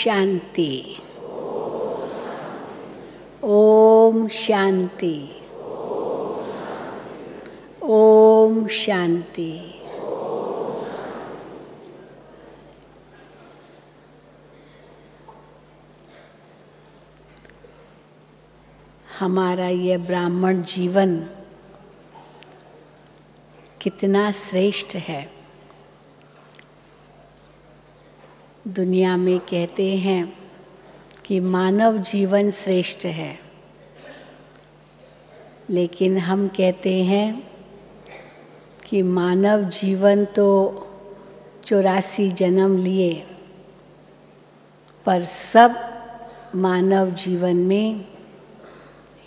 शांति। ओम शांति। ओम शांति। हमारा यह ब्राह्मण जीवन कितना श्रेष्ठ है। दुनिया में कहते हैं कि मानव जीवन श्रेष्ठ है, लेकिन हम कहते हैं कि मानव जीवन तो 84 जन्म लिए, पर सब मानव जीवन में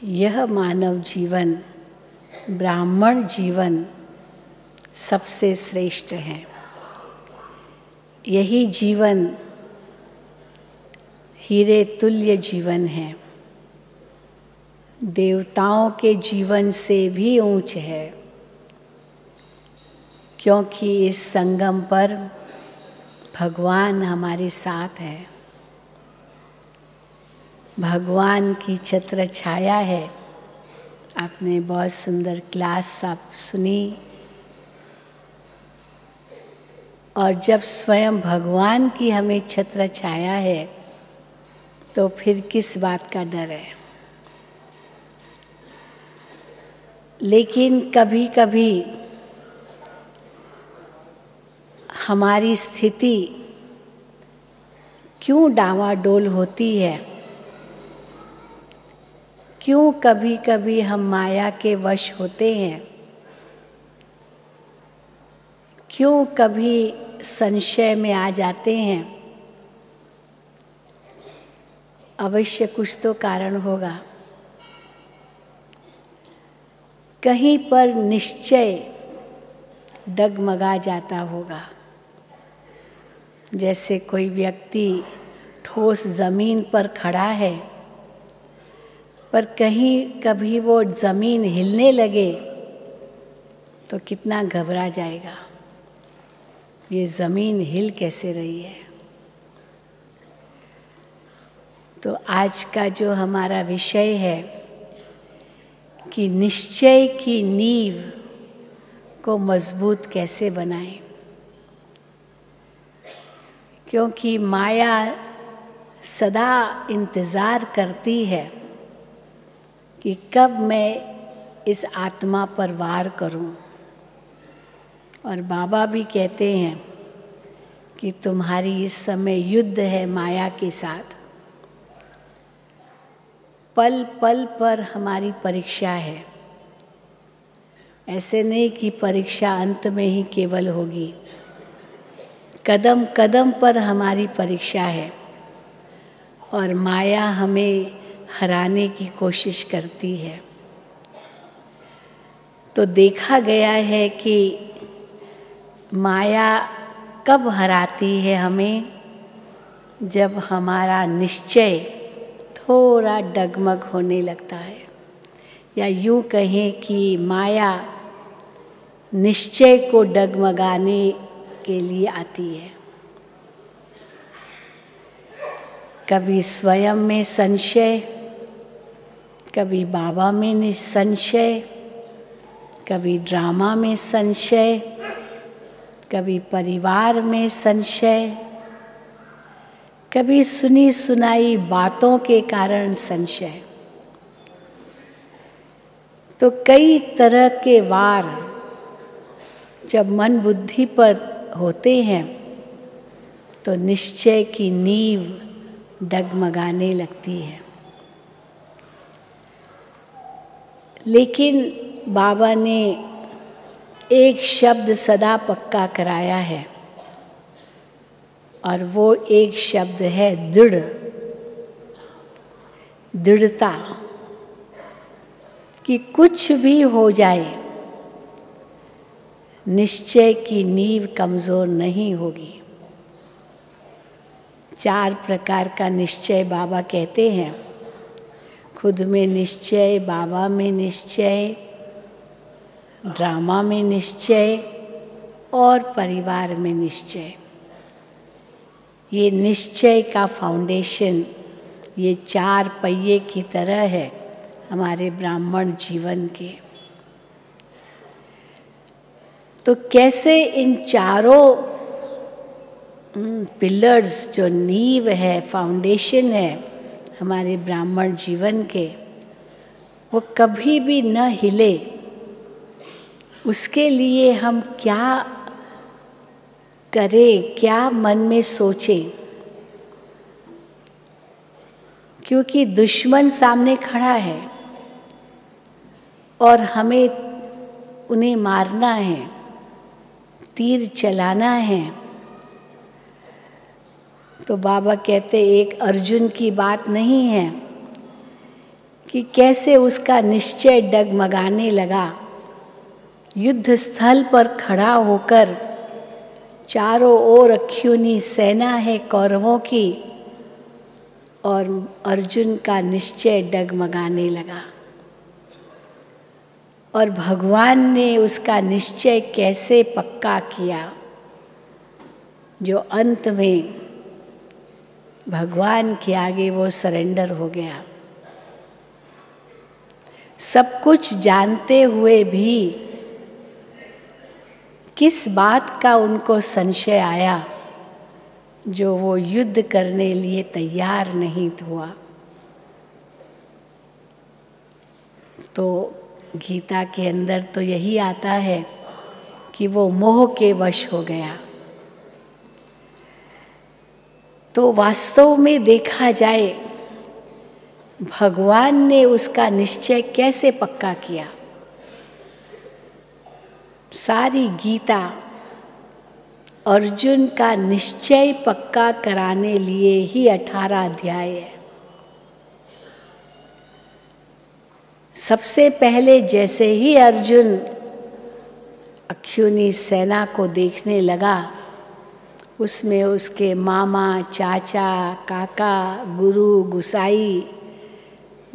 यह मानव जीवन, ब्राह्मण जीवन सबसे श्रेष्ठ है। यही जीवन हीरे तुल्य जीवन है, देवताओं के जीवन से भी ऊंच है, क्योंकि इस संगम पर भगवान हमारे साथ है। भगवान की छत्र छाया है। आपने बहुत सुंदर क्लास आप सुनी, और जब स्वयं भगवान की हमें छत्र छाया है तो फिर किस बात का डर है। लेकिन कभी कभी हमारी स्थिति क्यों डावाडोल होती है, क्यों कभी कभी हम माया के वश होते हैं, क्यों कभी संशय में आ जाते हैं। अवश्य कुछ तो कारण होगा। कहीं पर निश्चय डगमगा जाता होगा। जैसे कोई व्यक्ति ठोस जमीन पर खड़ा है, पर कहीं कभी वो जमीन हिलने लगे तो कितना घबरा जाएगा। ये जमीन हिल कैसे रही है। तो आज का जो हमारा विषय है कि निश्चय की नींव को मजबूत कैसे बनाएं, क्योंकि माया सदा इंतज़ार करती है कि कब मैं इस आत्मा पर वार करूं। और बाबा भी कहते हैं कि तुम्हारी इस समय युद्ध है माया के साथ। पल पल पर हमारी परीक्षा है। ऐसे नहीं कि परीक्षा अंत में ही केवल होगी, कदम कदम पर हमारी परीक्षा है, और माया हमें हराने की कोशिश करती है। तो देखा गया है कि माया कब हराती है हमें, जब हमारा निश्चय थोड़ा डगमग होने लगता है, या यूं कहें कि माया निश्चय को डगमगाने के लिए आती है। कभी स्वयं में संशय, कभी बाबा में निसंशय, कभी ड्रामा में संशय, कभी परिवार में संशय, कभी सुनी सुनाई बातों के कारण संशय। तो कई तरह के वार जब मन बुद्धि पर होते हैं तो निश्चय की नींव डगमगाने लगती है। लेकिन बाबा ने एक शब्द सदा पक्का कराया है, और वो एक शब्द है दृढ़, दृढ़ता, कि कुछ भी हो जाए निश्चय की नींव कमज़ोर नहीं होगी। 4 प्रकार का निश्चय बाबा कहते हैं। खुद में निश्चय, बाबा में निश्चय, ड्रामा में निश्चय और परिवार में निश्चय। ये निश्चय का फाउंडेशन, ये 4 पहिए की तरह है हमारे ब्राह्मण जीवन के। तो कैसे इन चारों पिलर्स, जो नींव है, फाउंडेशन है हमारे ब्राह्मण जीवन के, वो कभी भी न हिले, उसके लिए हम क्या करें, क्या मन में सोचें। क्योंकि दुश्मन सामने खड़ा है और हमें उन्हें मारना है, तीर चलाना है। तो बाबा कहते एक अर्जुन की बात नहीं है कि कैसे उसका निश्चय डगमगाने लगा, युद्ध स्थल पर खड़ा होकर चारों ओर अख्यूनी सेना है कौरवों की, और अर्जुन का निश्चय डगमगाने लगा। और भगवान ने उसका निश्चय कैसे पक्का किया, जो अंत में भगवान के आगे वो सरेंडर हो गया। सब कुछ जानते हुए भी किस बात का उनको संशय आया, जो वो युद्ध करने लिए तैयार नहीं हुआ। तो गीता के अंदर तो यही आता है कि वो मोह के वश हो गया। तो वास्तव में देखा जाए, भगवान ने उसका निश्चय कैसे पक्का किया। सारी गीता अर्जुन का निश्चय पक्का कराने लिए ही 18 अध्याय है। सबसे पहले जैसे ही अर्जुन अख्यूनी सेना को देखने लगा, उसमें उसके मामा, चाचा, काका, गुरु, गुसाई,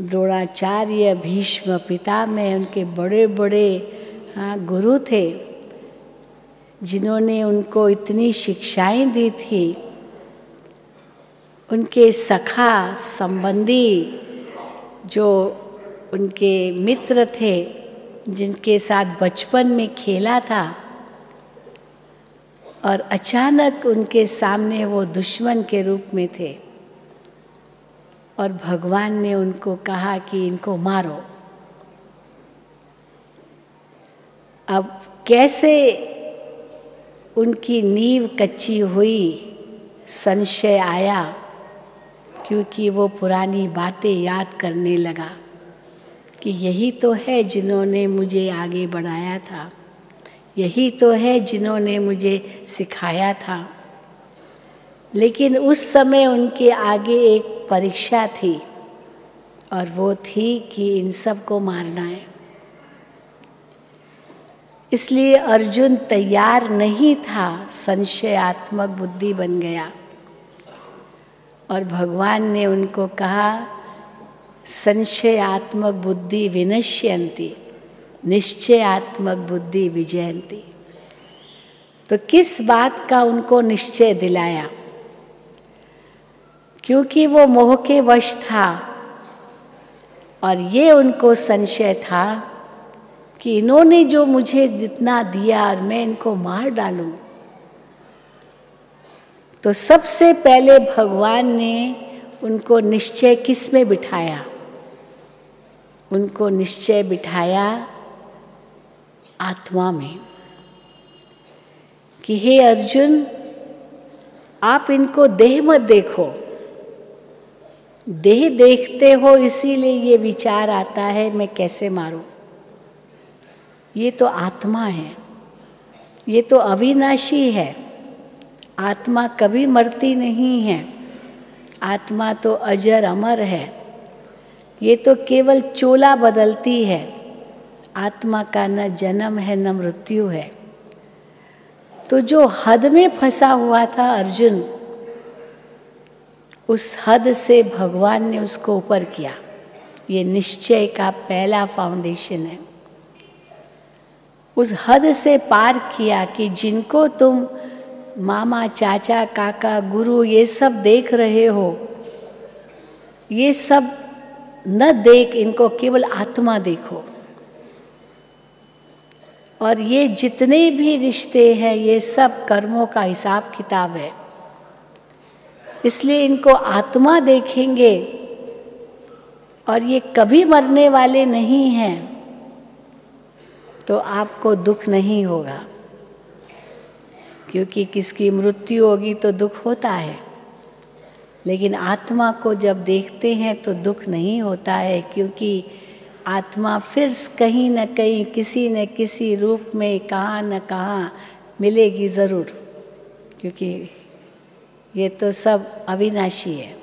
द्रोणाचार्य, भीष्म पितामह, उनके बड़े बड़े गुरु थे, जिन्होंने उनको इतनी शिक्षाएं दी थी। उनके सखा संबंधी, जो उनके मित्र थे, जिनके साथ बचपन में खेला था, और अचानक उनके सामने वो दुश्मन के रूप में थे। और भगवान ने उनको कहा कि इनको मारो। अब कैसे उनकी नींव कच्ची हुई, संशय आया, क्योंकि वो पुरानी बातें याद करने लगा कि यही तो है जिन्होंने मुझे आगे बढ़ाया था, यही तो है जिन्होंने मुझे सिखाया था। लेकिन उस समय उनके आगे एक परीक्षा थी, और वो थी कि इन सब को मारना है। इसलिए अर्जुन तैयार नहीं था, संशयात्मक बुद्धि बन गया। और भगवान ने उनको कहा, संशयात्मक बुद्धि विनश्यन्ति, निश्चयात्मक बुद्धि विजयन्ति। तो किस बात का उनको निश्चय दिलाया? क्योंकि वो मोह के वश था, और ये उनको संशय था कि इन्होंने जो मुझे जितना दिया और मैं इनको मार डालूं। तो सबसे पहले भगवान ने उनको निश्चय किस में बिठाया? उनको निश्चय बिठाया आत्मा में, कि हे अर्जुन, आप इनको देह मत देखो। देह देखते हो इसीलिए ये विचार आता है मैं कैसे मारूं। ये तो आत्मा है, ये तो अविनाशी है। आत्मा कभी मरती नहीं है, आत्मा तो अजर अमर है। ये तो केवल चोला बदलती है। आत्मा का न जन्म है न मृत्यु है। तो जो हद में फंसा हुआ था अर्जुन, उस हद से भगवान ने उसको ऊपर किया। ये निश्चय का पहला फाउंडेशन है। उस हद से पार किया कि जिनको तुम मामा, चाचा, काका, गुरु ये सब देख रहे हो, ये सब न देख, इनको केवल आत्मा देखो। और ये जितने भी रिश्ते हैं ये सब कर्मों का हिसाब किताब है, इसलिए इनको आत्मा देखेंगे और ये कभी मरने वाले नहीं हैं, तो आपको दुख नहीं होगा। क्योंकि किसकी मृत्यु होगी तो दुख होता है, लेकिन आत्मा को जब देखते हैं तो दुख नहीं होता है, क्योंकि आत्मा फिर कहीं न कहीं किसी न किसी रूप में कहाँ न कहाँ मिलेगी ज़रूर, क्योंकि ये तो सब अविनाशी है।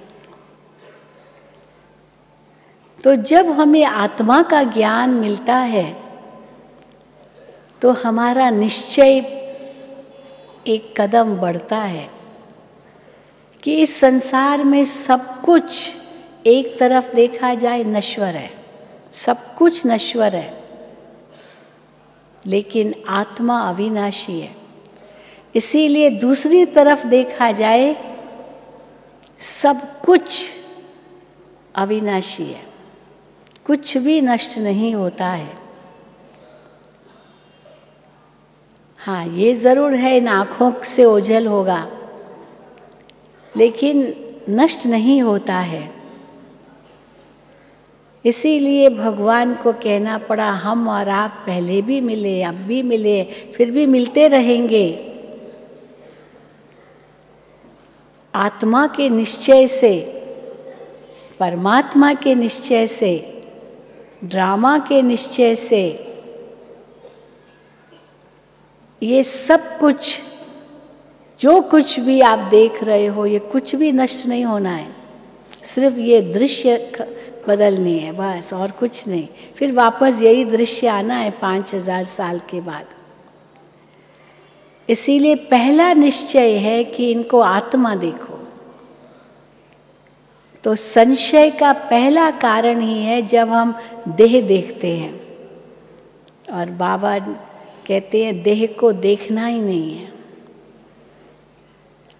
तो जब हमें आत्मा का ज्ञान मिलता है तो हमारा निश्चय एक कदम बढ़ता है कि इस संसार में सब कुछ एक तरफ देखा जाए नश्वर है, सब कुछ नश्वर है, लेकिन आत्मा अविनाशी है। इसीलिए दूसरी तरफ देखा जाए सब कुछ अविनाशी है, कुछ भी नष्ट नहीं होता है। हाँ, ये ज़रूर है, इन आँखों से ओझल होगा, लेकिन नष्ट नहीं होता है। इसीलिए भगवान को कहना पड़ा, हम और आप पहले भी मिले, अब भी मिले, फिर भी मिलते रहेंगे। आत्मा के निश्चय से, परमात्मा के निश्चय से, ड्रामा के निश्चय से, ये सब कुछ जो कुछ भी आप देख रहे हो ये कुछ भी नष्ट नहीं होना है, सिर्फ ये दृश्य बदलनी है बस, और कुछ नहीं। फिर वापस यही दृश्य आना है 5000 साल के बाद। इसीलिए पहला निश्चय है कि इनको आत्मा देखो। तो संशय का पहला कारण ही है जब हम देह देखते हैं, और बाबा कहते हैं देह को देखना ही नहीं है।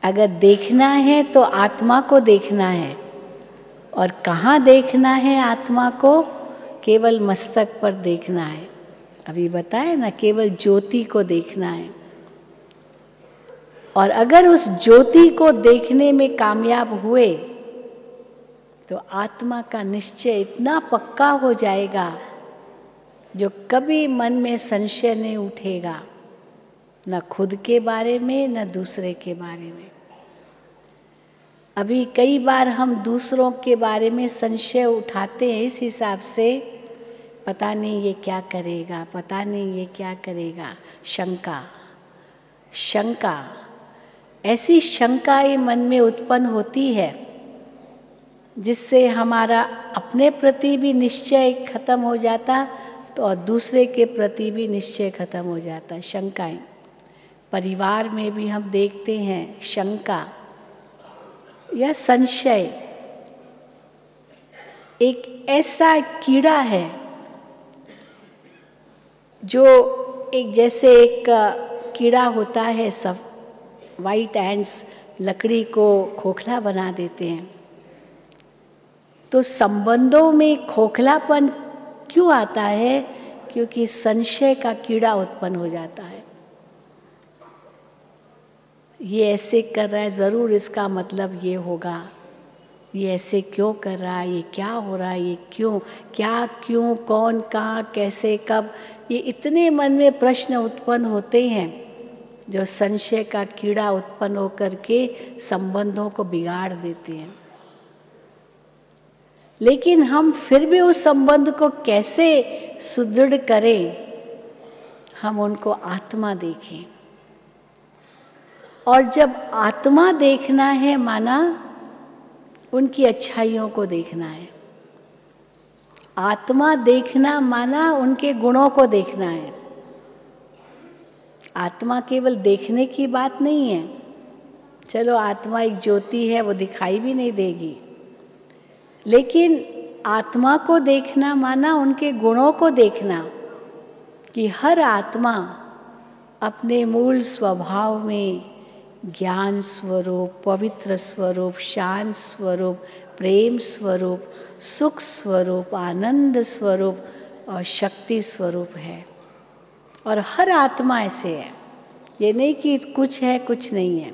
अगर देखना है तो आत्मा को देखना है, और कहाँ देखना है आत्मा को? केवल मस्तक पर देखना है। अभी बताया ना, केवल ज्योति को देखना है। और अगर उस ज्योति को देखने में कामयाब हुए तो आत्मा का निश्चय इतना पक्का हो जाएगा जो कभी मन में संशय नहीं उठेगा, न खुद के बारे में न दूसरे के बारे में। अभी कई बार हम दूसरों के बारे में संशय उठाते हैं इस हिसाब से, पता नहीं ये क्या करेगा, पता नहीं ये क्या करेगा। शंका, शंका, ऐसी शंकाएं मन में उत्पन्न होती है जिससे हमारा अपने प्रति भी निश्चय खत्म हो जाता, तो और दूसरे के प्रति भी निश्चय खत्म हो जाता। शंकाएं परिवार में भी हम देखते हैं, शंका या संशय एक ऐसा कीड़ा है जो एक जैसे एक कीड़ा होता है, सब वाइट एंड्स लकड़ी को खोखला बना देते हैं। तो संबंधों में खोखलापन क्यों आता है? क्योंकि संशय का कीड़ा उत्पन्न हो जाता है। ये ऐसे कर रहा है, ज़रूर इसका मतलब ये होगा, ये ऐसे क्यों कर रहा है, ये क्या हो रहा है, ये क्यों, क्या क्यों, कौन, कहाँ, कैसे, कब, ये इतने मन में प्रश्न उत्पन्न होते हैं जो संशय का कीड़ा उत्पन्न होकर के संबंधों को बिगाड़ देते हैं। लेकिन हम फिर भी उस संबंध को कैसे सुदृढ़ करें? हम उनको आत्मा देखें। और जब आत्मा देखना है, माना उनकी अच्छाइयों को देखना है। आत्मा देखना माना उनके गुणों को देखना है। आत्मा केवल देखने की बात नहीं है। चलो आत्मा एक ज्योति है, वो दिखाई भी नहीं देगी, लेकिन आत्मा को देखना माना उनके गुणों को देखना, कि हर आत्मा अपने मूल स्वभाव में ज्ञान स्वरूप, पवित्र स्वरूप, शांत स्वरूप, प्रेम स्वरूप, सुख स्वरूप, आनंद स्वरूप और शक्ति स्वरूप है। और हर आत्मा ऐसे है, ये नहीं कि कुछ है कुछ नहीं है।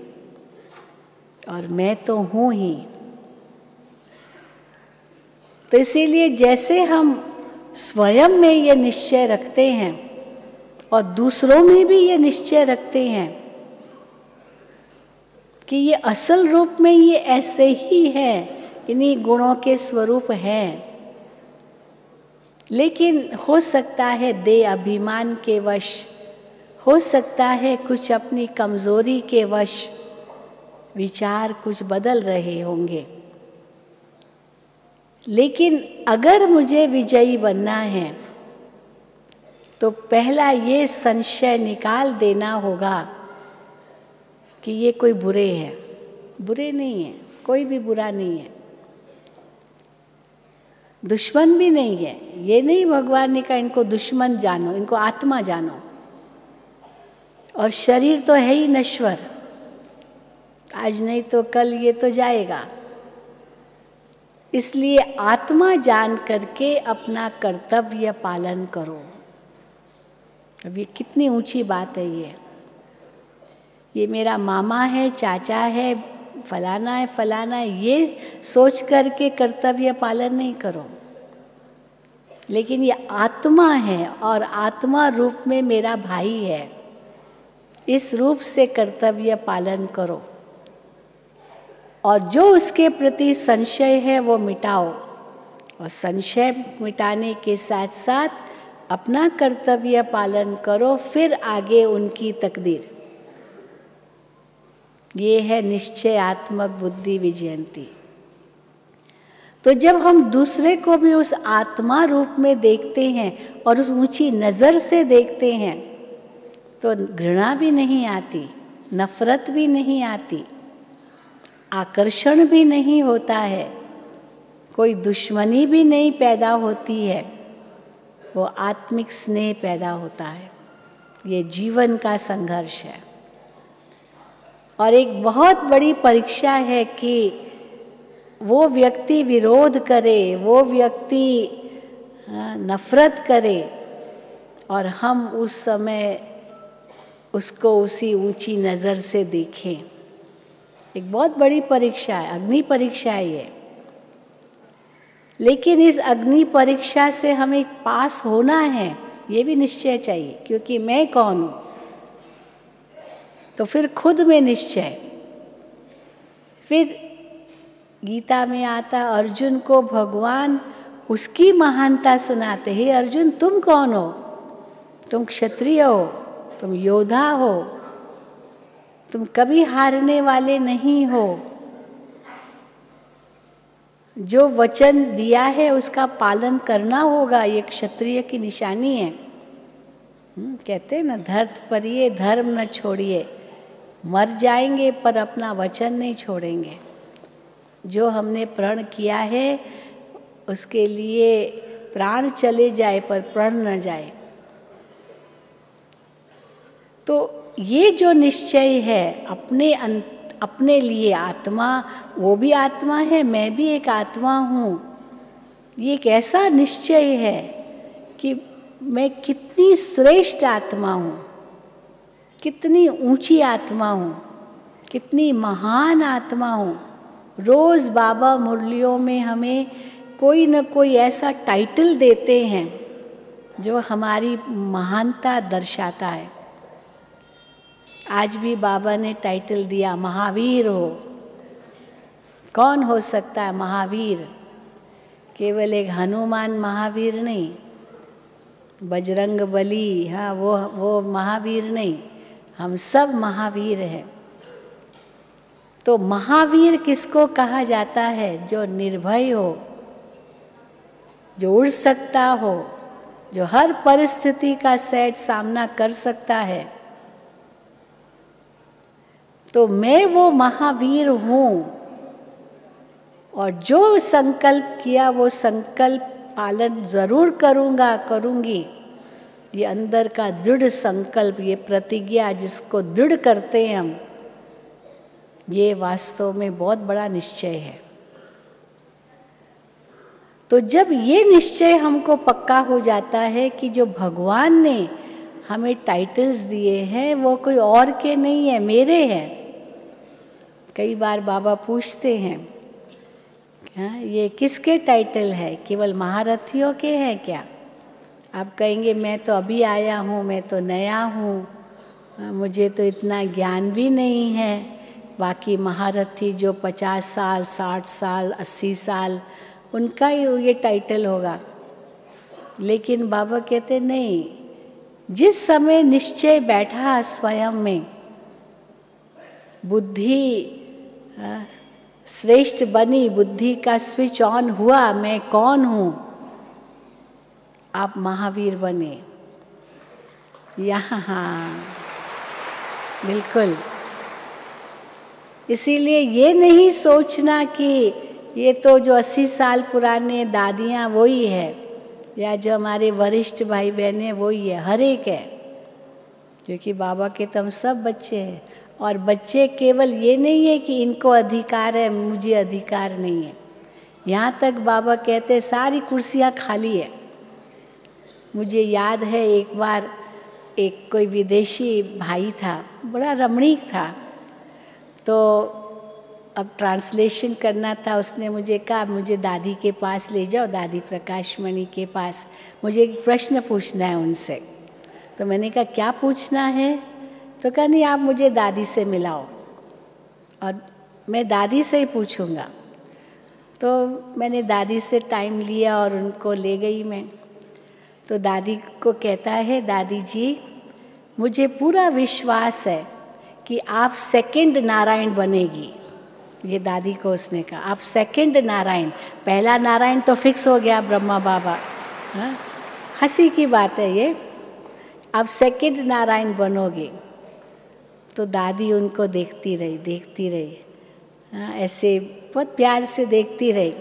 और मैं तो हूँ ही। तो इसीलिए जैसे हम स्वयं में ये निश्चय रखते हैं और दूसरों में भी ये निश्चय रखते हैं कि ये असल रूप में ये ऐसे ही है, इन्हीं गुणों के स्वरूप हैं, लेकिन हो सकता है दे अभिमान के वश, हो सकता है कुछ अपनी कमजोरी के वश विचार कुछ बदल रहे होंगे। लेकिन अगर मुझे विजयी बनना है तो पहला ये संशय निकाल देना होगा कि ये कोई बुरे हैं। बुरे नहीं है, कोई भी बुरा नहीं है, दुश्मन भी नहीं है। ये नहीं भगवान ने कहा इनको दुश्मन जानो, इनको आत्मा जानो। और शरीर तो है ही नश्वर, आज नहीं तो कल ये तो जाएगा। इसलिए आत्मा जान करके अपना कर्तव्य पालन करो। अब ये कितनी ऊंची बात है। ये मेरा मामा है, चाचा है, फलाना है, फलाना है, ये सोच करके कर्तव्य पालन नहीं करो। लेकिन ये आत्मा है और आत्मा रूप में मेरा भाई है, इस रूप से कर्तव्य पालन करो। और जो उसके प्रति संशय है वो मिटाओ, और संशय मिटाने के साथ साथ अपना कर्तव्य पालन करो, फिर आगे उनकी तकदीर। ये है निश्चयात्मक बुद्धि विजयंती। तो जब हम दूसरे को भी उस आत्मा रूप में देखते हैं और उस ऊंची नज़र से देखते हैं तो घृणा भी नहीं आती, नफरत भी नहीं आती, आकर्षण भी नहीं होता है, कोई दुश्मनी भी नहीं पैदा होती है, वो आत्मिक स्नेह पैदा होता है। ये जीवन का संघर्ष है। और एक बहुत बड़ी परीक्षा है कि वो व्यक्ति विरोध करे, वो व्यक्ति नफरत करे और हम उस समय उसको उसी ऊंची नज़र से देखें। एक बहुत बड़ी परीक्षा है, अग्नि परीक्षा है ये। लेकिन इस अग्नि परीक्षा से हमें पास होना है, ये भी निश्चय चाहिए, क्योंकि मैं कौन हूँ। तो फिर खुद में निश्चय। फिर गीता में आता, अर्जुन को भगवान उसकी महानता सुनाते हैं। अर्जुन तुम कौन हो? तुम क्षत्रिय हो, तुम योद्धा हो, तुम कभी हारने वाले नहीं हो। जो वचन दिया है उसका पालन करना होगा, ये क्षत्रिय की निशानी है। कहते हैं ना, धर्त परिये धर्म न छोड़िए। मर जाएंगे पर अपना वचन नहीं छोड़ेंगे। जो हमने प्रण किया है उसके लिए प्राण चले जाए पर प्रण न जाए। तो ये जो निश्चय है अपने लिए, आत्मा वो भी आत्मा है, मैं भी एक आत्मा हूँ, ये एक ऐसा निश्चय है कि मैं कितनी श्रेष्ठ आत्मा हूँ, कितनी ऊंची आत्मा हूँ, कितनी महान आत्मा हूँ। रोज़ बाबा मुरलियों में हमें कोई न कोई ऐसा टाइटल देते हैं जो हमारी महानता दर्शाता है। आज भी बाबा ने टाइटल दिया, महावीर हो। कौन हो सकता है महावीर? केवल एक हनुमान महावीर नहीं, बजरंग बली, हाँ वो महावीर नहीं, हम सब महावीर हैं। तो महावीर किसको कहा जाता है? जो निर्भय हो, जो उड़ सकता हो, जो हर परिस्थिति का सहज सामना कर सकता है। तो मैं वो महावीर हूँ, और जो संकल्प किया वो संकल्प पालन जरूर करूँगा, करूँगी। ये अंदर का दृढ़ संकल्प, ये प्रतिज्ञा जिसको दृढ़ करते हैं हम, ये वास्तव में बहुत बड़ा निश्चय है। तो जब ये निश्चय हमको पक्का हो जाता है कि जो भगवान ने हमें टाइटल्स दिए हैं वो कोई और के नहीं है, मेरे हैं। कई बार बाबा पूछते हैं, हाँ, ये किसके टाइटल है? केवल महारथियों के हैं क्या? आप कहेंगे मैं तो अभी आया हूँ, मैं तो नया हूँ, मुझे तो इतना ज्ञान भी नहीं है। बाकी महारथी जो 50 साल, 60 साल, 80 साल, उनका ही ये टाइटल होगा। लेकिन बाबा कहते नहीं, जिस समय निश्चय बैठा स्वयं में, बुद्धि श्रेष्ठ बनी, बुद्धि का स्विच ऑन हुआ, मैं कौन हूँ, आप महावीर बने। यहाँ हाँ, बिल्कुल। इसीलिए ये नहीं सोचना कि ये तो जो 80 साल पुराने दादियाँ वही है, या जो हमारे वरिष्ठ भाई बहन हैं वही है। हर एक है, क्योंकि बाबा के तो हम सब बच्चे हैं। और बच्चे केवल ये नहीं है कि इनको अधिकार है, मुझे अधिकार नहीं है। यहाँ तक बाबा कहते सारी कुर्सियाँ खाली है। मुझे याद है एक बार एक कोई विदेशी भाई था, बड़ा रमणीक था, तो अब ट्रांसलेशन करना था। उसने मुझे कहा मुझे दादी के पास ले जाओ, दादी प्रकाश मणि के पास, मुझे एक प्रश्न पूछना है उनसे। तो मैंने कहा क्या पूछना है? तो कहा नहीं, आप मुझे दादी से मिलाओ और मैं दादी से ही पूछूंगा। तो मैंने दादी से टाइम लिया और उनको ले गई मैं। तो दादी को कहता है, दादी जी मुझे पूरा विश्वास है कि आप सेकंड नारायण बनेगी। ये दादी को उसने कहा, आप सेकंड नारायण, पहला नारायण तो फिक्स हो गया ब्रह्मा बाबा। हाँ, हंसी की बात है ये, आप सेकंड नारायण बनोगे। तो दादी उनको देखती रही, हाँ, ऐसे बहुत प्यार से देखती रही।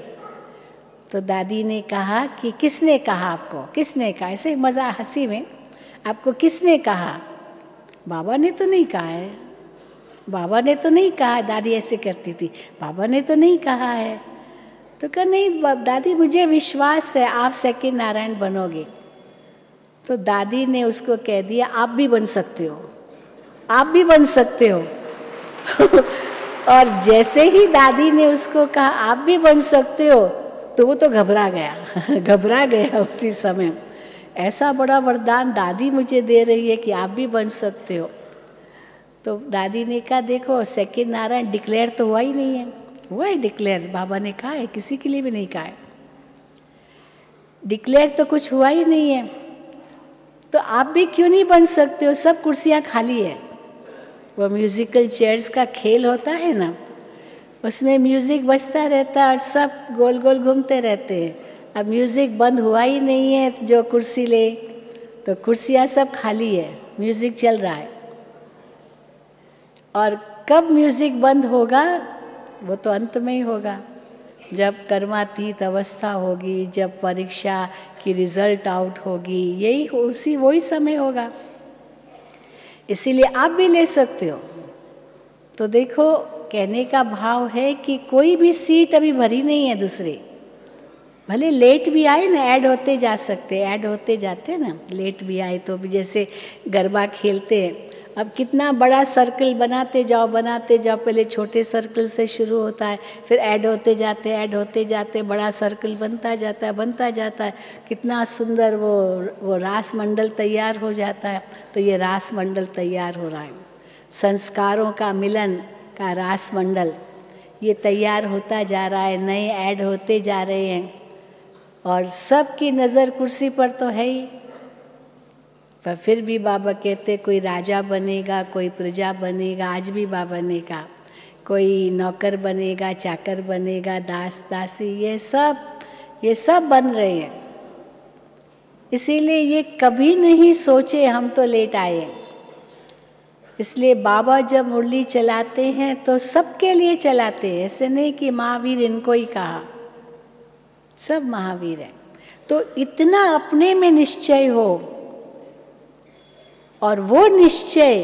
तो दादी ने कहा कि किसने कहा आपको, किसने कहा? ऐसे मज़ा हंसी में, आपको किसने कहा? बाबा ने तो नहीं कहा है, बाबा ने तो नहीं कहा। दादी ऐसे करती थी, बाबा ने तो नहीं कहा है। तो कहा नहीं दादी, मुझे विश्वास है आप सेकंड नारायण बनोगे। तो दादी ने उसको कह दिया, आप भी बन सकते हो, आप भी बन सकते हो। और जैसे ही दादी ने उसको कहा आप भी बन सकते हो, तो वो तो घबरा गया घबरा गया उसी समय। ऐसा बड़ा वरदान दादी मुझे दे रही है कि आप भी बन सकते हो। तो दादी ने कहा देखो सेकंड नारायण डिक्लेयर तो हुआ ही नहीं है। हुआ है डिक्लेयर, बाबा ने कहा है, किसी के लिए भी नहीं कहा है। डिक्लेयर तो कुछ हुआ ही नहीं है, तो आप भी क्यों नहीं बन सकते हो? सब कुर्सियाँ खाली है। वो म्यूज़िकल चेयर्स का खेल होता है ना, उसमें म्यूज़िक बजता रहता है और सब गोल गोल घूमते रहते हैं। अब म्यूज़िक बंद हुआ ही नहीं है, जो कुर्सी ले तो कुर्सियाँ सब खाली है, म्यूज़िक चल रहा है। और कब म्यूज़िक बंद होगा? वो तो अंत में ही होगा, जब कर्मातीत अवस्था होगी, जब परीक्षा की रिजल्ट आउट होगी, यही वही समय होगा। इसीलिए आप भी ले सकते हो। तो देखो, कहने का भाव है कि कोई भी सीट अभी भरी नहीं है दूसरी। भले लेट भी आए ना, ऐड होते जा सकते, ऐड होते जाते ना, लेट भी आए तो भी। जैसे गरबा खेलते हैं, अब कितना बड़ा सर्कल बनाते जाओ पहले छोटे सर्कल से शुरू होता है, फिर ऐड होते जाते बड़ा सर्कल बनता जाता है। कितना सुंदर वो रास मंडल तैयार हो जाता है। तो ये रास मंडल तैयार हो रहा है, संस्कारों का मिलन का रास मंडल ये तैयार होता जा रहा है, नए ऐड होते जा रहे हैं। और सबकी नज़र कुर्सी पर तो है ही, पर फिर भी बाबा कहते कोई राजा बनेगा, कोई प्रजा बनेगा। आज भी बाबा ने कहा कोई नौकर बनेगा, चाकर बनेगा, दास दासी, ये सब बन रहे हैं। इसीलिए ये कभी नहीं सोचे हम तो लेट आए। इसलिए बाबा जब मुरली चलाते हैं तो सबके लिए चलाते हैं, ऐसे नहीं कि महावीर इनको ही कहा, सब महावीर हैं। तो इतना अपने में निश्चय हो, और वो निश्चय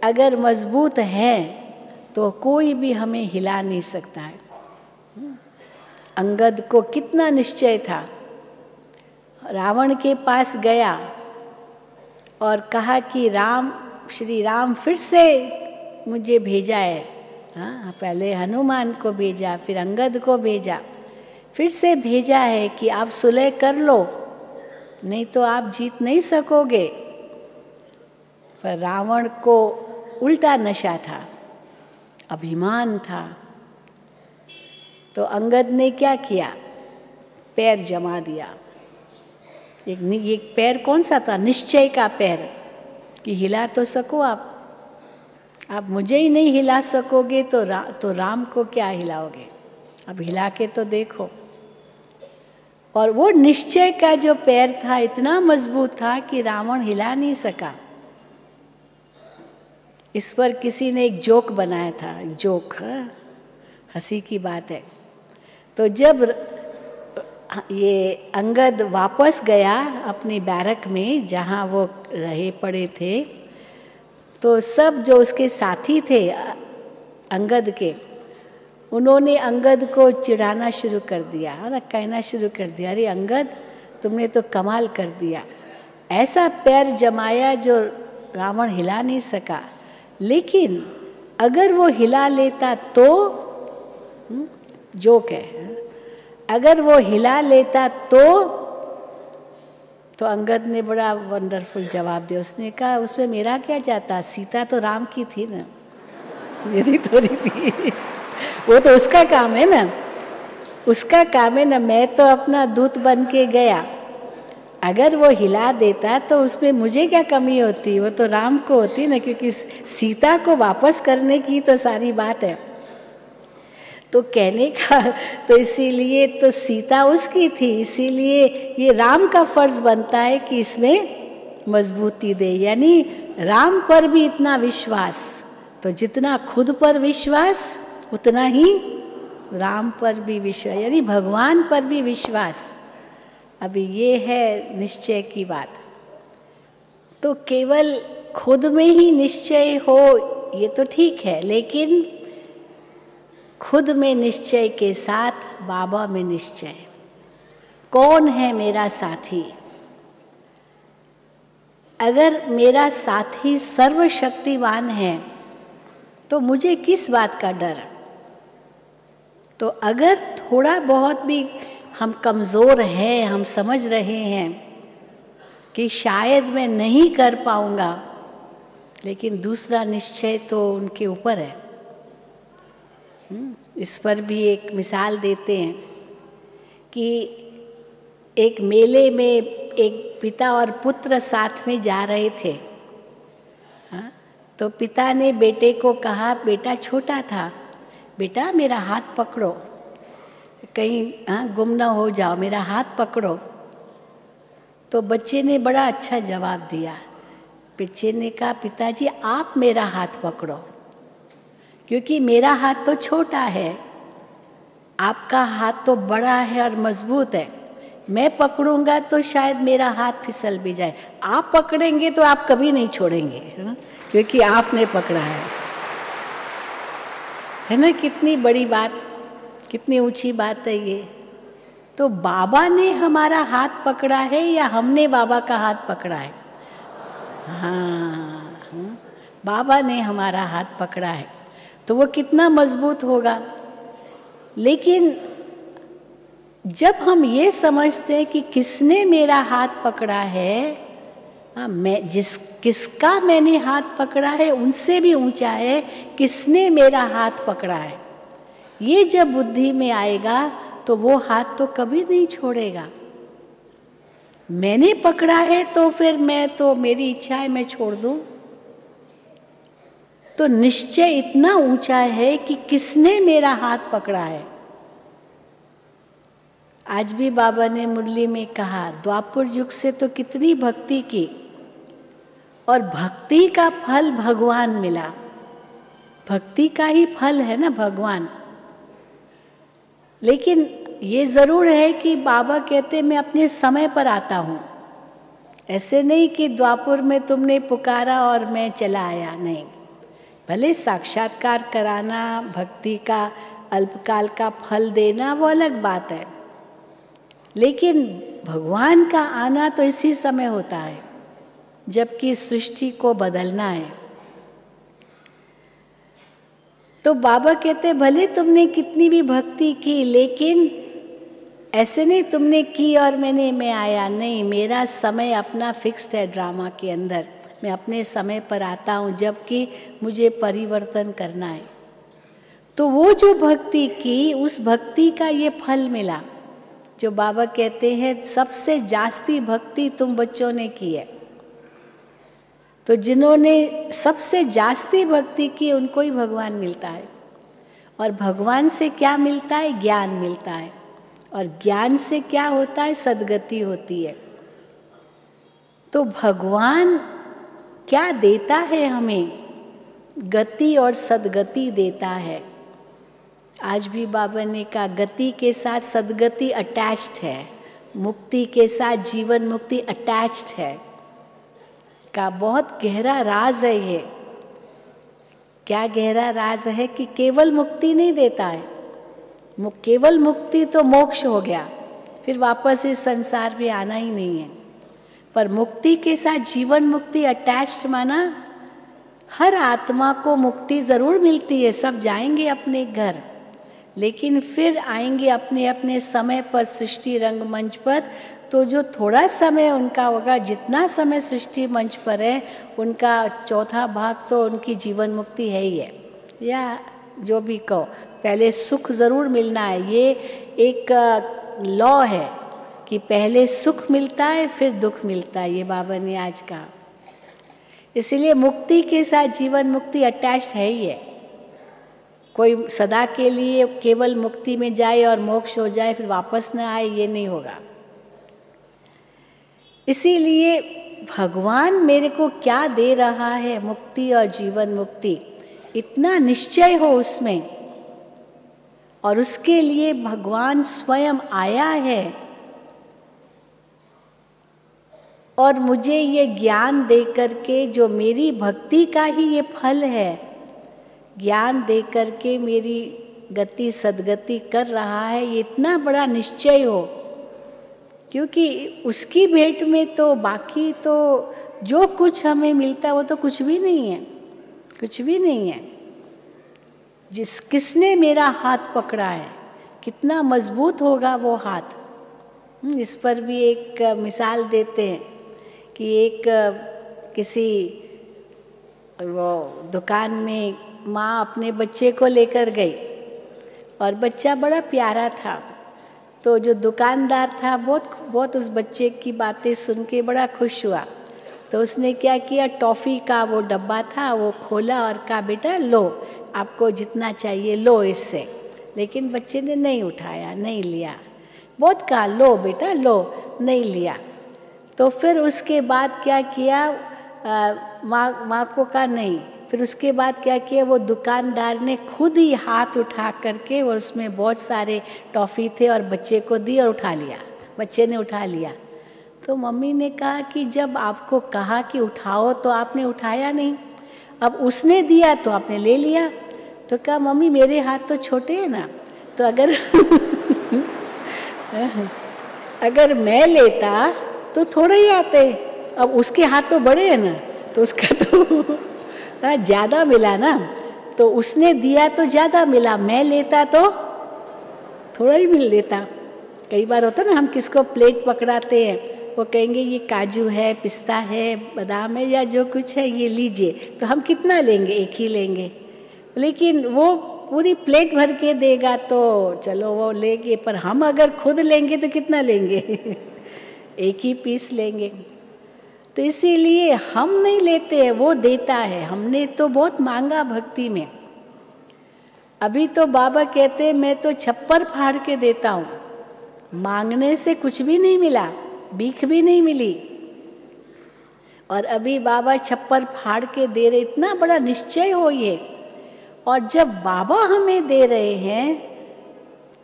अगर मजबूत है तो कोई भी हमें हिला नहीं सकता है। अंगद को कितना निश्चय था, रावण के पास गया और कहा कि श्री राम फिर से मुझे भेजा है। हाँ, पहले हनुमान को भेजा, फिर अंगद को भेजा, फिर से भेजा है कि आप सुलह कर लो, नहीं तो आप जीत नहीं सकोगे। पर रावण को उल्टा नशा था, अभिमान था। तो अंगद ने क्या किया, पैर जमा दिया। एक पैर कौन सा था, निश्चय का पैर, कि हिला तो सको आप मुझे ही नहीं हिला सकोगे तो राम को क्या हिलाओगे, अब हिला के तो देखो। और वो निश्चय का जो पैर था इतना मजबूत था कि रावण हिला नहीं सका। इस पर किसी ने एक जोक बनाया था, एक जोक, हंसी की बात है। तो जब ये अंगद वापस गया अपनी बैरक में जहाँ वो रहे पड़े थे, तो सब जो उसके साथी थे अंगद के, उन्होंने अंगद को चिढ़ाना शुरू कर दिया और कहना शुरू कर दिया, अरे अंगद तुमने तो कमाल कर दिया, ऐसा पैर जमाया जो रावण हिला नहीं सका, लेकिन अगर वो हिला लेता तो, जोक है, अगर वो हिला लेता तो अंगद ने बड़ा वंडरफुल जवाब दिया। उसने कहा उसमें मेरा क्या जाता, सीता तो राम की थी ना, मेरी थोड़ी थी। वो तो उसका काम है ना, उसका काम है ना, मैं तो अपना दूत बन के गया। अगर वो हिला देता तो उसमें मुझे क्या कमी होती, वो तो राम को होती ना, क्योंकि सीता को वापस करने की तो सारी बात है। तो कहने का तो इसीलिए तो सीता उसकी थी, इसीलिए ये राम का फर्ज बनता है कि इसमें मजबूती दे, यानी राम पर भी इतना विश्वास, तो जितना खुद पर विश्वास उतना ही राम पर भी विश्वास, यानी भगवान पर भी विश्वास। अभी ये है निश्चय की बात। तो केवल खुद में ही निश्चय हो ये तो ठीक है, लेकिन खुद में निश्चय के साथ बाबा में निश्चय, कौन है मेरा साथी। अगर मेरा साथी सर्वशक्तिवान है तो मुझे किस बात का डर। तो अगर थोड़ा बहुत भी हम कमज़ोर हैं, हम समझ रहे हैं कि शायद मैं नहीं कर पाऊंगा, लेकिन दूसरा निश्चय तो उनके ऊपर है। इस पर भी एक मिसाल देते हैं कि एक मेले में एक पिता और पुत्र साथ में जा रहे थे। हाँ, तो पिता ने बेटे को कहा, बेटा छोटा था, बेटा मेरा हाथ पकड़ो, कहीं गुम ना हो जाओ, मेरा हाथ पकड़ो। तो बच्चे ने बड़ा अच्छा जवाब दिया। बच्चे ने कहा, पिताजी आप मेरा हाथ पकड़ो, क्योंकि मेरा हाथ तो छोटा है, आपका हाथ तो बड़ा है और मजबूत है। मैं पकड़ूंगा तो शायद मेरा हाथ फिसल भी जाए, आप पकड़ेंगे तो आप कभी नहीं छोड़ेंगे, क्योंकि आपने पकड़ा है ना। कितनी बड़ी बात, कितनी ऊंची बात है ये। तो बाबा ने हमारा हाथ पकड़ा है या हमने बाबा का हाथ पकड़ा है? हाँ, बाबा ने हमारा हाथ पकड़ा है, तो वो कितना मजबूत होगा। लेकिन जब हम ये समझते हैं कि किसने मेरा हाथ पकड़ा है, मैं किसका मैंने हाथ पकड़ा है उनसे भी ऊंचा है किसने मेरा हाथ पकड़ा है, ये जब बुद्धि में आएगा तो वो हाथ तो कभी नहीं छोड़ेगा। मैंने पकड़ा है तो फिर मेरी इच्छा है मैं छोड़ दूं। तो निश्चय इतना ऊंचा है कि किसने मेरा हाथ पकड़ा है। आज भी बाबा ने मुरली में कहा, द्वापर युग से तो कितनी भक्ति की और भक्ति का फल भगवान मिला। भक्ति का ही फल है ना भगवान। लेकिन ये जरूर है कि बाबा कहते मैं अपने समय पर आता हूँ, ऐसे नहीं कि द्वापर में तुमने पुकारा और मैं चला आया, नहीं। भले साक्षात्कार कराना, भक्ति का अल्पकाल का फल देना, वो अलग बात है, लेकिन भगवान का आना तो इसी समय होता है जबकि सृष्टि को बदलना है। तो बाबा कहते भले तुमने कितनी भी भक्ति की, लेकिन ऐसे नहीं तुमने की और मैं आया नहीं। मेरा समय अपना फिक्स्ड है ड्रामा के अंदर, मैं अपने समय पर आता हूँ जबकि मुझे परिवर्तन करना है। तो वो जो भक्ति की, उस भक्ति का ये फल मिला जो बाबा कहते हैं सबसे जास्ती भक्ति तुम बच्चों ने की है। तो जिन्होंने सबसे जास्ती भक्ति की उनको ही भगवान मिलता है। और भगवान से क्या मिलता है? ज्ञान मिलता है। और ज्ञान से क्या होता है? सद्गति होती है। तो भगवान क्या देता है हमें? गति और सद्गति देता है। आज भी बाबा ने कहा गति के साथ सद्गति अटैच्ड है, मुक्ति के साथ जीवन मुक्ति अटैच्ड है। का बहुत गहरा राज है ये। क्या गहरा राज है कि केवल मुक्ति नहीं देता है, केवल मुक्ति तो मोक्ष हो गया, फिर वापस इस संसार में आना ही नहीं है। पर मुक्ति के साथ जीवन मुक्ति अटैच्ड माना हर आत्मा को मुक्ति ज़रूर मिलती है, सब जाएंगे अपने घर, लेकिन फिर आएंगे अपने अपने समय पर सृष्टि रंगमंच पर। तो जो थोड़ा समय उनका होगा, जितना समय सृष्टि मंच पर है उनका चौथा भाग तो उनकी जीवन मुक्ति है ही है, या जो भी कहो, पहले सुख ज़रूर मिलना है। ये एक लॉ है कि पहले सुख मिलता है फिर दुख मिलता है, ये बाबा ने आज कहा। इसीलिए मुक्ति के साथ जीवन मुक्ति अटैच्ड है ही है। कोई सदा के लिए केवल मुक्ति में जाए और मोक्ष हो जाए फिर वापस न आए, ये नहीं होगा। इसीलिए भगवान मेरे को क्या दे रहा है, मुक्ति और जीवन मुक्ति, इतना निश्चय हो उसमें, और उसके लिए भगवान स्वयं आया है और मुझे ये ज्ञान दे करके, जो मेरी भक्ति का ही ये फल है, ज्ञान दे करके मेरी गति सद्गति कर रहा है, ये इतना बड़ा निश्चय हो। क्योंकि उसकी भेंट में तो बाकी तो जो कुछ हमें मिलता है वो तो कुछ भी नहीं है, कुछ भी नहीं है। किसने मेरा हाथ पकड़ा है, कितना मजबूत होगा वो हाथ। इस पर भी एक मिसाल देते हैं कि एक किसी वो दुकान में माँ अपने बच्चे को लेकर गई और बच्चा बड़ा प्यारा था। तो जो दुकानदार था बहुत उस बच्चे की बातें सुन के बड़ा खुश हुआ। तो उसने क्या किया, टॉफ़ी का वो डब्बा था वो खोला और कहा बेटा लो, आपको जितना चाहिए लो इससे। लेकिन बच्चे ने नहीं उठाया, नहीं लिया। बहुत कहा लो बेटा लो, नहीं लिया। तो फिर उसके बाद क्या किया, माँ को कहा नहीं। फिर उसके बाद क्या किया, वो दुकानदार ने खुद ही हाथ उठा करके, और उसमें बहुत सारे टॉफ़ी थे और बच्चे को दी और उठा लिया। बच्चे ने उठा लिया। तो मम्मी ने कहा कि जब आपको कहा कि उठाओ तो आपने उठाया नहीं, अब उसने दिया तो आपने ले लिया। तो कहा मम्मी मेरे हाथ तो छोटे हैं ना, तो अगर मैं लेता तो थोड़े ही आते, अब उसके हाथ तो बड़े हैं ना, तो उसका तो ज़्यादा मिला ना। तो उसने दिया तो ज़्यादा मिला, मैं लेता तो थोड़ा ही मिल लेता। कई बार होता ना, हम किसको प्लेट पकड़ाते हैं, वो कहेंगे ये काजू है, पिस्ता है, बादाम है, या जो कुछ है ये लीजिए, तो हम कितना लेंगे, एक ही लेंगे। लेकिन वो पूरी प्लेट भर के देगा तो चलो वो लेंगे, पर हम अगर खुद लेंगे तो कितना लेंगे एक ही पीस लेंगे। तो इसीलिए हम नहीं लेते हैं, वो देता है। हमने तो बहुत मांगा भक्ति में। अभी तो बाबा कहते हैं मैं तो छप्पर फाड़ के देता हूँ, मांगने से कुछ भी नहीं मिला, भीख भी नहीं मिली, और अभी बाबा छप्पर फाड़ के दे रहे। इतना बड़ा निश्चय हो ये। और जब बाबा हमें दे रहे हैं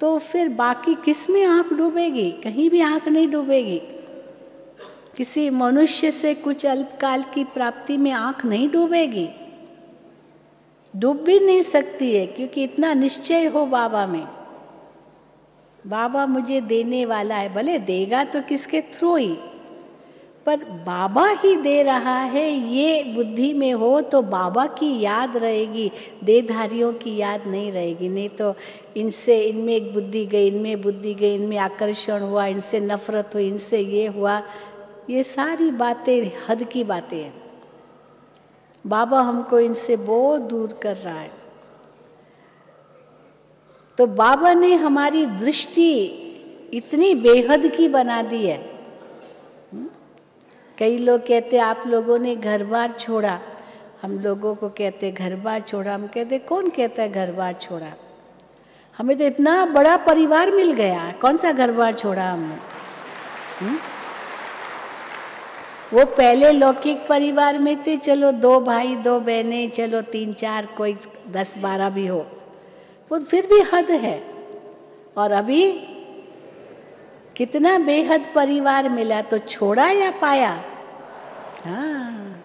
तो फिर बाकी किस में आँख डूबेगी? कहीं भी आँख नहीं डूबेगी। किसी मनुष्य से कुछ अल्पकाल की प्राप्ति में आँख नहीं डूबेगी। डूब भी नहीं सकती है, क्योंकि इतना निश्चय हो बाबा में। बाबा मुझे देने वाला है, भले देगा तो किसके थ्रू ही, पर बाबा ही दे रहा है, ये बुद्धि में हो तो बाबा की याद रहेगी, देहधारियों की याद नहीं रहेगी। नहीं तो इनमें एक बुद्धि गई, इनमें बुद्धि गई, इनमें आकर्षण हुआ, इनसे नफरत हुई, इनसे ये हुआ, ये सारी बातें हद की बातें हैं। बाबा हमको इनसे बहुत दूर कर रहा है। तो बाबा ने हमारी दृष्टि इतनी बेहद की बना दी है। कई लोग कहते आप लोगों ने घर बार छोड़ा, हम लोगों को कहते घर बार छोड़ा, हम कहते कौन कहता है घर बार छोड़ा, हमें तो इतना बड़ा परिवार मिल गया, कौन सा घर बार छोड़ा हमने। वो पहले लौकिक परिवार में थे, चलो 2 भाई 2 बहनें, चलो 3 4 कोई 10 12 भी हो, वो फिर भी हद है। और अभी कितना बेहद परिवार मिला, तो छोड़ा या पाया? हाँ,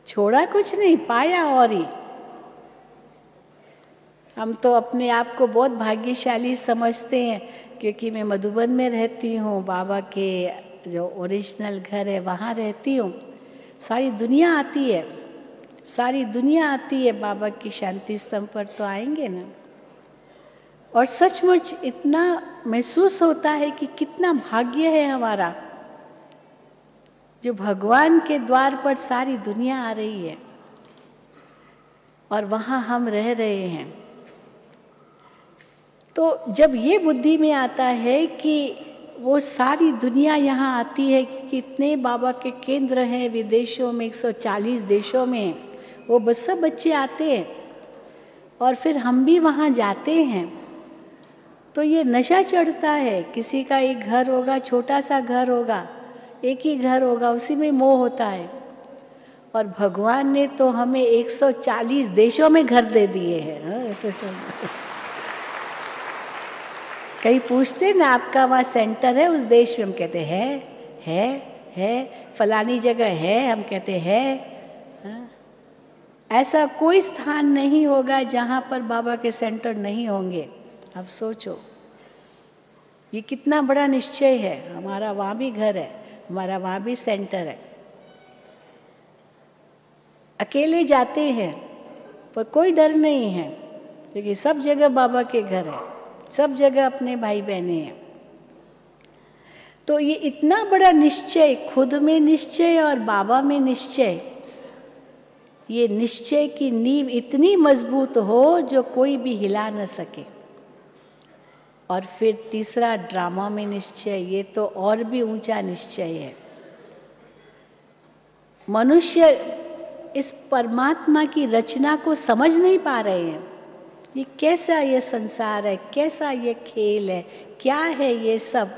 छोड़ा कुछ नहीं, पाया और ही। हम तो अपने आप को बहुत भाग्यशाली समझते हैं, क्योंकि मैं मधुबन में रहती हूँ, बाबा के जो ओरिजिनल घर है वहाँ रहती हूँ। सारी दुनिया आती है, सारी दुनिया आती है बाबा की शांति स्तंभ पर, तो आएंगे ना। और सचमुच इतना महसूस होता है कि कितना भाग्य है हमारा, जो भगवान के द्वार पर सारी दुनिया आ रही है और वहाँ हम रह रहे हैं। तो जब ये बुद्धि में आता है कि वो सारी दुनिया यहाँ आती है, क्योंकि इतने बाबा के केंद्र हैं विदेशों में, 140 देशों में, वो बस सब बच्चे आते हैं और फिर हम भी वहाँ जाते हैं, तो ये नशा चढ़ता है। किसी का एक घर होगा, छोटा सा घर होगा, एक ही घर होगा, उसी में मोह होता है। और भगवान ने तो हमें 140 देशों में घर दे दिए हैं। ऐसे सब कई पूछते ना आपका वहाँ सेंटर है उस देश में, हम कहते है, फलानी जगह है, हम कहते हैं। ऐसा कोई स्थान नहीं होगा जहाँ पर बाबा के सेंटर नहीं होंगे। अब सोचो ये कितना बड़ा निश्चय है। हमारा वहाँ भी घर है, हमारा वहाँ भी सेंटर है। अकेले जाते हैं पर कोई डर नहीं है, क्योंकि सब जगह बाबा के घर है, सब जगह अपने भाई बहने हैं। तो ये इतना बड़ा निश्चय, खुद में निश्चय और बाबा में निश्चय, ये निश्चय की नींव इतनी मजबूत हो जो कोई भी हिला न सके। और फिर तीसरा ड्रामा में निश्चय, ये तो और भी ऊंचा निश्चय है। मनुष्य इस परमात्मा की रचना को समझ नहीं पा रहे हैं। ये कैसा ये संसार है, कैसा ये खेल है, क्या है ये सब।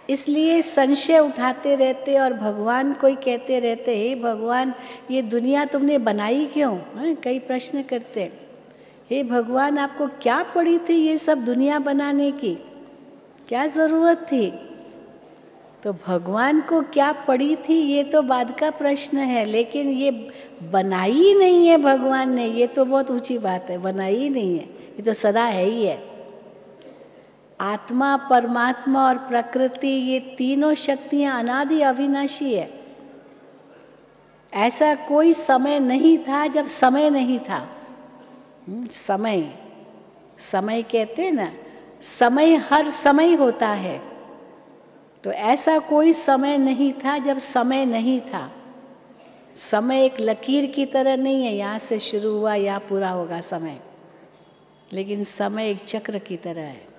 इसलिए संशय उठाते रहते और भगवान को ही कहते रहते, हे भगवान ये दुनिया तुमने बनाई क्यों? कई प्रश्न करते हैं, हे भगवान आपको क्या पड़ी थी ये सब दुनिया बनाने की, क्या ज़रूरत थी? तो भगवान को क्या पड़ी थी ये तो बाद का प्रश्न है, लेकिन ये बनाई नहीं है भगवान ने, ये तो बहुत ऊंची बात है। बनाई नहीं है, ये तो सदा है ही है। आत्मा, परमात्मा और प्रकृति, ये तीनों शक्तियाँ अनादि अविनाशी है। ऐसा कोई समय नहीं था जब समय नहीं था। समय कहते हैं ना, समय हर समय होता है। तो ऐसा कोई समय नहीं था जब समय नहीं था। समय एक लकीर की तरह नहीं है, यहाँ से शुरू हुआ यहाँ पूरा होगा समय, लेकिन समय एक चक्र की तरह है।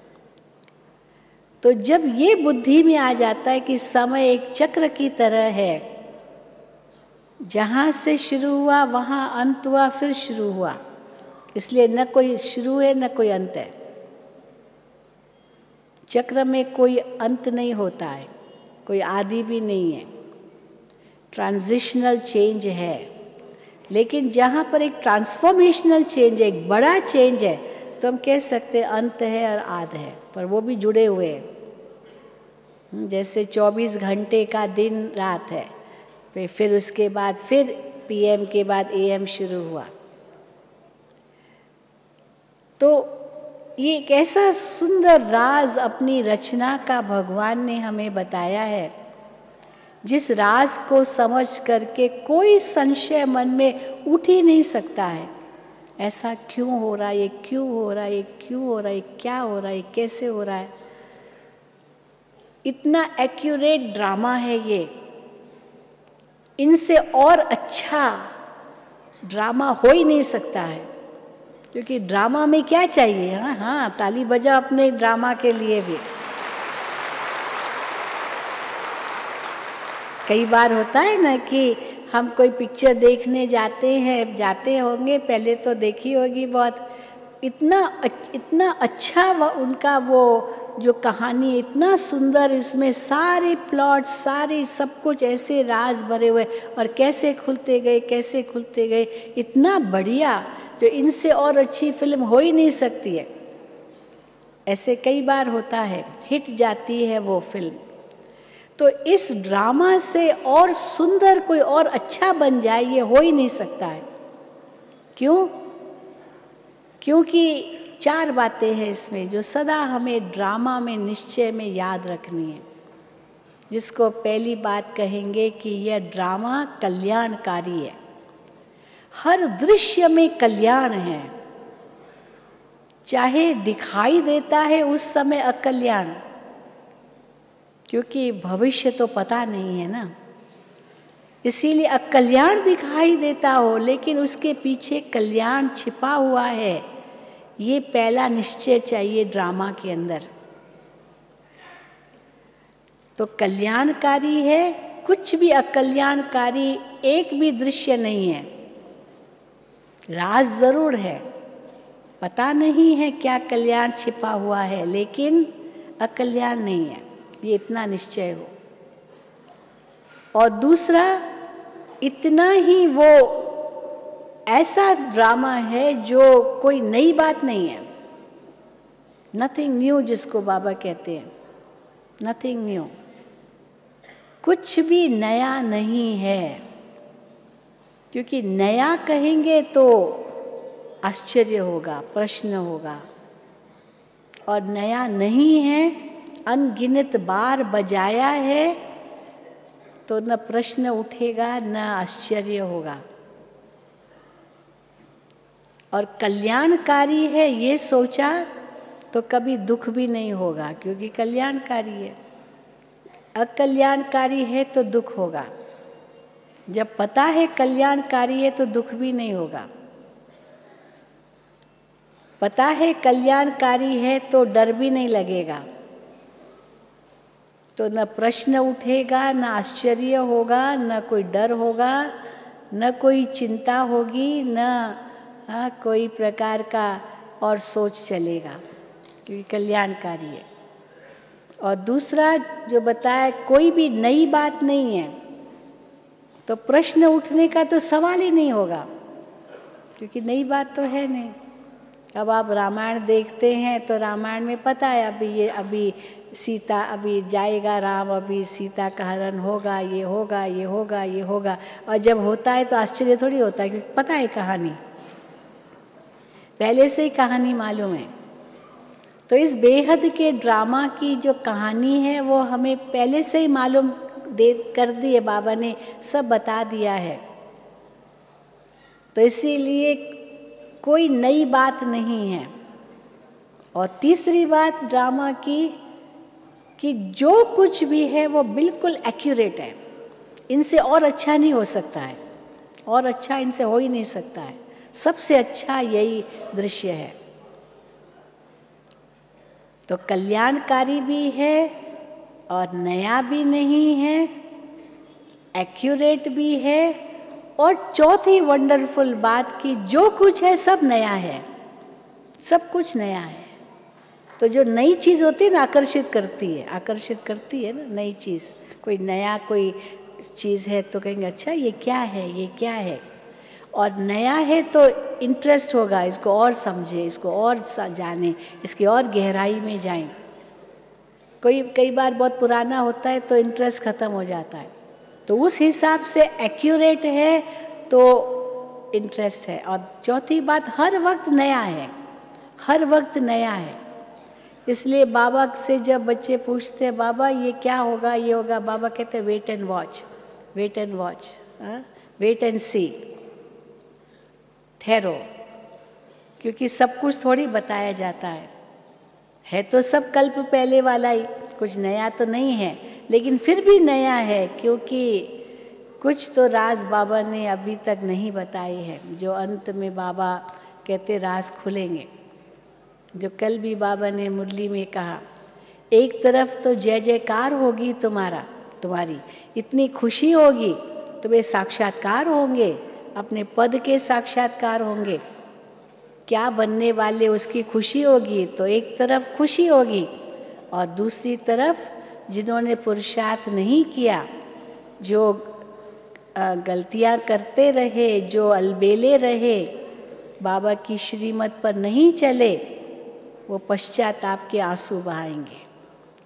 तो जब ये बुद्धि में आ जाता है कि समय एक चक्र की तरह है, जहाँ से शुरू हुआ वहाँ अंत हुआ, फिर शुरू हुआ, इसलिए न कोई शुरू है न कोई अंत है। चक्र में कोई अंत नहीं होता है, कोई आदि भी नहीं है, ट्रांजिशनल चेंज है। लेकिन जहाँ पर एक ट्रांसफॉर्मेशनल चेंज है, एक बड़ा चेंज है, तो हम कह सकते हैं अंत है और आद है, पर वो भी जुड़े हुए हैं। जैसे 24 घंटे का दिन रात है, फिर उसके बाद फिर PM के बाद AM शुरू हुआ। तो ये एक ऐसा सुंदर राज अपनी रचना का भगवान ने हमें बताया है, जिस राज को समझ करके कोई संशय मन में उठ ही नहीं सकता है। ऐसा क्यों हो रहा है, ये क्यों हो रहा है, ये क्यों हो रहा है, ये क्या हो रहा है, ये कैसे हो रहा है। इतना एक्यूरेट ड्रामा है ये, इनसे और अच्छा ड्रामा हो ही नहीं सकता है। क्योंकि ड्रामा में क्या चाहिए, हाँ हाँ ताली बजा अपने ड्रामा के लिए भी। कई बार होता है ना कि हम कोई पिक्चर देखने जाते होंगे, पहले तो देखी होगी बहुत, इतना अच्छा उनका वो जो कहानी, इतना सुंदर, इसमें सारे प्लॉट, सारे सब कुछ ऐसे राज भरे हुए, और कैसे खुलते गए, इतना बढ़िया, जो इनसे और अच्छी फिल्म हो ही नहीं सकती है। ऐसे कई बार होता है, हिट जाती है वो फिल्म। तो इस ड्रामा से और सुंदर कोई और अच्छा बन जाए, ये हो ही नहीं सकता है। क्यों? क्योंकि 4 बातें हैं इसमें जो सदा हमें ड्रामा में, निश्चय में याद रखनी है। जिसको पहली बात कहेंगे कि यह ड्रामा कल्याणकारी है। हर दृश्य में कल्याण है, चाहे दिखाई देता है उस समय अकल्याण, क्योंकि भविष्य तो पता नहीं है ना, इसीलिए अकल्याण दिखाई देता हो, लेकिन उसके पीछे कल्याण छिपा हुआ है, ये पहला निश्चय चाहिए ड्रामा के अंदर। तो कल्याणकारी है, कुछ भी अकल्याणकारी एक भी दृश्य नहीं है। राज जरूर है, पता नहीं है क्या कल्याण छिपा हुआ है, लेकिन अकल्याण नहीं है, ये इतना निश्चय हो। और दूसरा, इतना ही वो ऐसा ड्रामा है जो कोई नई बात नहीं है, नथिंग न्यू जिसको बाबा कहते हैं, नथिंग न्यू, कुछ भी नया नहीं है। क्योंकि नया कहेंगे तो आश्चर्य होगा, प्रश्न होगा, और नया नहीं है, अनगिनत बार बजाया है, तो न प्रश्न उठेगा न आश्चर्य होगा। और कल्याणकारी है ये सोचा तो कभी दुख भी नहीं होगा, क्योंकि कल्याणकारी है। अकल्याणकारी है तो दुख होगा। जब पता है कल्याणकारी है तो दुख भी नहीं होगा। पता है कल्याणकारी है तो डर भी नहीं लगेगा, तो न प्रश्न उठेगा, न आश्चर्य होगा, न कोई डर होगा, न कोई चिंता होगी, न कोई प्रकार का और सोच चलेगा, क्योंकि कल्याणकारी है। और दूसरा जो बताया, कोई भी नई बात नहीं है, तो प्रश्न उठने का तो सवाल ही नहीं होगा, क्योंकि नई बात तो है नहीं। अब आप रामायण देखते हैं तो रामायण में पता है अभी सीता, अभी जाएगा राम, अभी सीता का हरण होगा, ये होगा, ये होगा, ये होगा। और जब होता है तो आश्चर्य थोड़ी होता है, क्योंकि पता है कहानी, पहले से ही कहानी मालूम है। तो इस बेहद के ड्रामा की जो कहानी है वो हमें पहले से ही मालूम कर दी है, बाबा ने सब बता दिया है। तो इसीलिए कोई नई बात नहीं है। और तीसरी बात ड्रामा की कि जो कुछ भी है वो बिल्कुल एक्यूरेट है, इनसे और अच्छा नहीं हो सकता है, और अच्छा इनसे हो ही नहीं सकता है। सबसे अच्छा यही दृश्य है। तो कल्याणकारी भी है और नया भी नहीं है, एक्यूरेट भी है, और चौथी वंडरफुल बात कि जो कुछ है सब नया है, सब कुछ नया है। तो जो नई चीज़ होती है ना, आकर्षित करती है ना नई चीज़। कोई नया कोई चीज़ है तो कहेंगे अच्छा ये क्या है, ये क्या है। और नया है तो इंटरेस्ट होगा, इसको और समझे, इसको और जाने, इसकी और गहराई में जाएं। कई बार बहुत पुराना होता है तो इंटरेस्ट ख़त्म हो जाता है। तो उस हिसाब से एक्यूरेट है तो इंटरेस्ट है। और चौथी बात, हर वक्त नया है, हर वक्त नया है। इसलिए बाबा से जब बच्चे पूछते हैं बाबा ये क्या होगा, ये होगा, बाबा कहते हैं wait and watch, wait and watch, wait and see, ठहरो, क्योंकि सब कुछ थोड़ी बताया जाता है तो सब कल्प पहले वाला ही, कुछ नया तो नहीं है, लेकिन फिर भी नया है क्योंकि कुछ तो राज बाबा ने अभी तक नहीं बताए हैं, जो अंत में बाबा कहते राज खुलेंगे। जो कल भी बाबा ने मुरली में कहा, एक तरफ तो जय जयकार होगी तुम्हारी इतनी खुशी होगी, तुम्हें साक्षात्कार होंगे, अपने पद के साक्षात्कार होंगे, क्या बनने वाले उसकी खुशी होगी। तो एक तरफ खुशी होगी और दूसरी तरफ जिन्होंने पुरुषार्थ नहीं किया, जो गलतियां करते रहे, जो अलबेले रहे, बाबा की श्रीमत पर नहीं चले, वो पश्चाताप के आंसू बहाएंगे।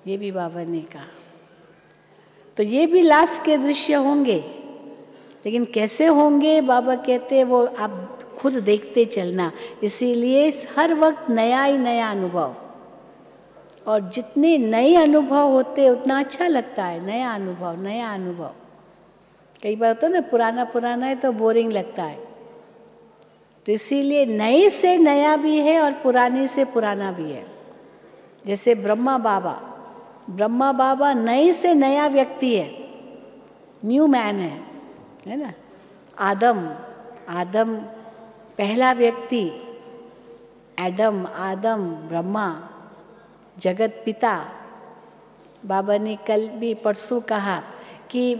ये भी बाबा ने कहा। तो ये भी लास्ट के दृश्य होंगे, लेकिन कैसे होंगे बाबा कहते वो आप खुद देखते चलना। इसीलिए हर वक्त नया ही नया अनुभव, और जितने नए अनुभव होते उतना अच्छा लगता है। नया अनुभव, नया अनुभव। कई बार होता है ना, पुराना पुराना है तो बोरिंग लगता है, तो इसीलिए नए से नया भी है और पुराने से पुराना भी है। जैसे ब्रह्मा बाबा नए से नया व्यक्ति है, न्यू मैन है ना। आदम पहला व्यक्ति, आदम ब्रह्मा, जगत पिता। बाबा ने कल भी परसों कहा कि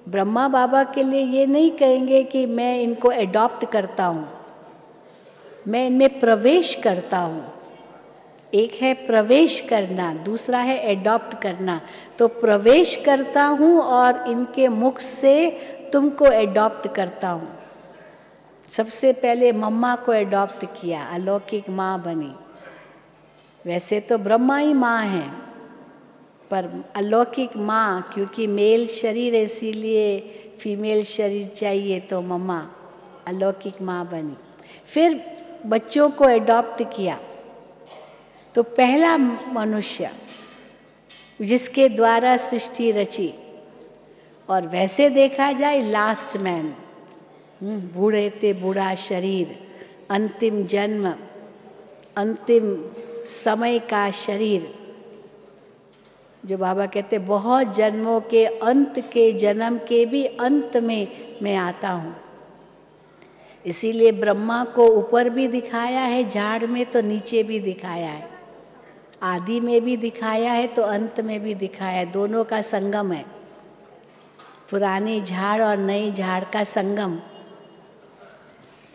ब्रह्मा बाबा के लिए ये नहीं कहेंगे कि मैं इनको एडॉप्ट करता हूँ, मैं इनमें प्रवेश करता हूँ। एक है प्रवेश करना, दूसरा है एडॉप्ट करना। तो प्रवेश करता हूँ और इनके मुख से तुमको एडॉप्ट करता हूँ। सबसे पहले मम्मा को एडॉप्ट किया, अलौकिक माँ बनी। वैसे तो ब्रह्मा ही माँ है, पर अलौकिक माँ, क्योंकि मेल शरीर है इसीलिए फीमेल शरीर चाहिए, तो मम्मा अलौकिक माँ बनी। फिर बच्चों को एडॉप्ट किया, तो पहला मनुष्य जिसके द्वारा सृष्टि रची। और वैसे देखा जाए लास्ट मैन, बूढ़े ते बूढ़ा शरीर, अंतिम जन्म, अंतिम समय का शरीर, जो बाबा कहते बहुत जन्मों के अंत के जन्म के भी अंत में मैं आता हूँ। इसीलिए ब्रह्मा को ऊपर भी दिखाया है झाड़ में, तो नीचे भी दिखाया है, आदि में भी दिखाया है तो अंत में भी दिखाया है। दोनों का संगम है, पुरानी झाड़ और नई झाड़ का संगम।